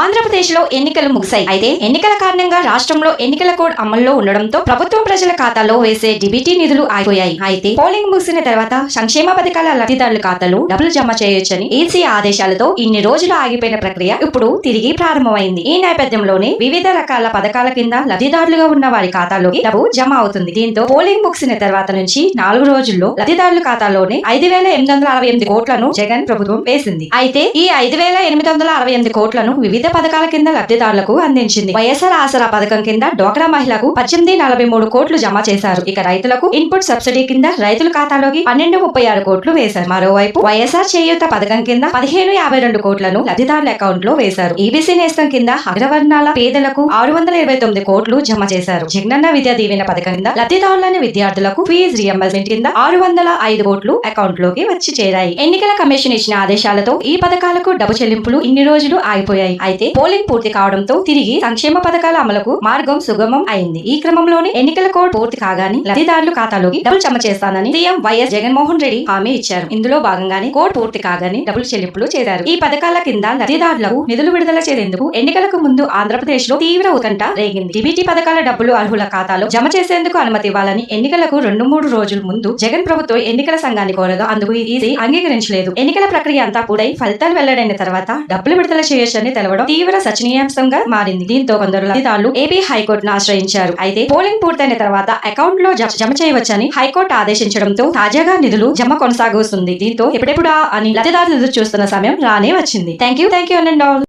ఆంధ్రప్రదేశ్లో ఎన్నికలు ముగిశాయి. అయితే ఎన్నికల కారణంగా రాష్ట్రంలో ఎన్నికల కోడ్ అమల్లో ఉండడంతో ప్రభుత్వం ప్రజల ఖాతాలో వేసే డిబిటీ నిధులు ఆగిపోయాయి. అయితే పోలింగ్ ముగిసిన తర్వాత సంక్షేమ పథకాల లబ్ధిదారుల ఖాతాలో డబ్బులు జమ చేయొచ్చని ఈసీ ఆదేశాలతో ఇన్ని రోజులు ఆగిపోయిన ప్రక్రియ ఇప్పుడు తిరిగి ప్రారంభమైంది. ఈ నేపథ్యంలోనే వివిధ రకాల పథకాల కింద లబ్ధిదారులుగా ఉన్న వారి ఖాతాలోకి డబ్బు జమ అవుతుంది. దీంతో పోలింగ్ ముగిసిన తర్వాత నుంచి 4 రోజుల్లో లబ్ధిదారుల ఖాతాలోనే 5,868 కోట్లను జగన్ ప్రభుత్వం వేసింది. అయితే ఈ 5,868 కోట్లను వివిధ పథకాల కింద లబ్ధిదారులకు అందించింది. వైఎస్ఆర్ ఆసరా పథకం కింద డ్వాక్రా మహిళకు 1843 కోట్లు జమ చేశారు. ఇక రైతులకు ఇన్పుట్ సబ్సిడీ కింద రైతుల ఖాతాలోకి 1236 కోట్లు వేశారు. మరోవైపు వైఎస్ఆర్ చేయూత పథకం కింద 1552 కోట్లను లబ్ధిదారుల అకౌంట్ లో వేశారు. ఈబీసీ నేస్తం కింద అగ్రవర్ణాల పేదలకు 629 కోట్లు జమ చేశారు. జగనన్న విద్యా దీవెన పథకం కింద లబ్ధిదారులని విద్యార్థులకు ఫీజు రియంబర్స్మెంట్ కింద 605 కోట్లు అకౌంట్ లోకి వచ్చి చేరాయి. ఎన్నికల కమిషన్ ఇచ్చిన ఆదేశాలతో ఈ పథకాలకు డబ్బు చెల్లింపులు ఇన్ని రోజులు ఆగిపోయాయి. అయితే పోలింగ్ పూర్తి కావడంతో తిరిగి సంక్షేమ పథకాల అమలుకు మార్గం సుగమం అయింది. ఈ క్రమంలోనే ఎన్నికల కోడ్ పూర్తి కాగానే లబ్ధిదారుల ఖాతాలోకి డబ్బులు జమ చేస్తానని సీఎం వైఎస్ జగన్మోహన్ రెడ్డి హామీ ఇచ్చారు. ఇందులో భాగంగానే కోడ్ పూర్తి కాగానే డబ్బులు చెల్లింపులు చేశారు. ఈ పథకాల కింద లబ్ధిదారులకు నిధులు విడుదల చేసేందుకు ఎన్నికలకు ముందు ఆంధ్రప్రదేశ్ లో తీవ్ర ఉత్కంఠ రేగింది. డిబిటీ పథకాల డబ్బులు అర్హుల ఖాతాలో జమ చేసేందుకు అనుమతి ఇవ్వాలని ఎన్నికలకు 2-3 రోజుల ముందు జగన్ ప్రభుత్వం ఎన్నికల సంఘాన్ని కోరగా అందుకు ఈసీ అంగీకరించలేదు. ఎన్నికల ప్రక్రియ అంతా పూర్తయి ఫలితాలు వెల్లడైన తర్వాత డబ్బులు విడుదల చేయొచ్చని తెలవడం తీవ్ర చర్చనీయాంశంగా మారింది. దీంతో కొందరు లబ్ధిదారులు ఏపీ హైకోర్టును ఆశ్రయించారు. అయితే పోలింగ్ పూర్తయిన తర్వాత అకౌంట్ లో జమ చేయవచ్చని హైకోర్టు ఆదేశించడంతో తాజాగా నిధులు జమ కొనసాగుతుంది. దీంతో ఎప్పుడెప్పుడా అని లబ్ధిదారులు ఎదురు చూస్తున్న సమయం రానే వచ్చింది. Thank you and all.